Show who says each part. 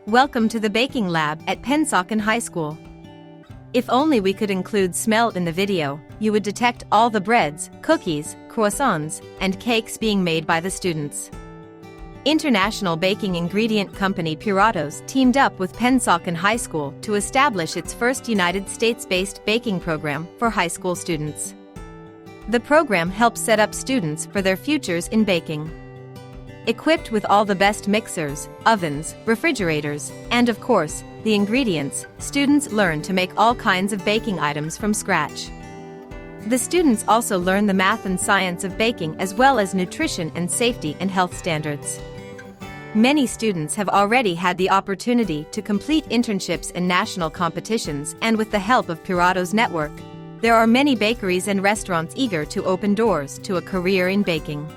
Speaker 1: Welcome to the Baking Lab at Pennsauken High School. If only we could include smell in the video, you would detect all the breads, cookies, croissants, and cakes being made by the students. International baking ingredient company Puratos teamed up with Pennsauken High School to establish its first United States-based baking program for high school students. The program helps set up students for their futures in baking. Equipped with all the best mixers, ovens, refrigerators, and of course, the ingredients, students learn to make all kinds of baking items from scratch. The students also learn the math and science of baking as well as nutrition and safety and health standards. Many students have already had the opportunity to complete internships in national competitions, and with the help of Puratos Network, there are many bakeries and restaurants eager to open doors to a career in baking.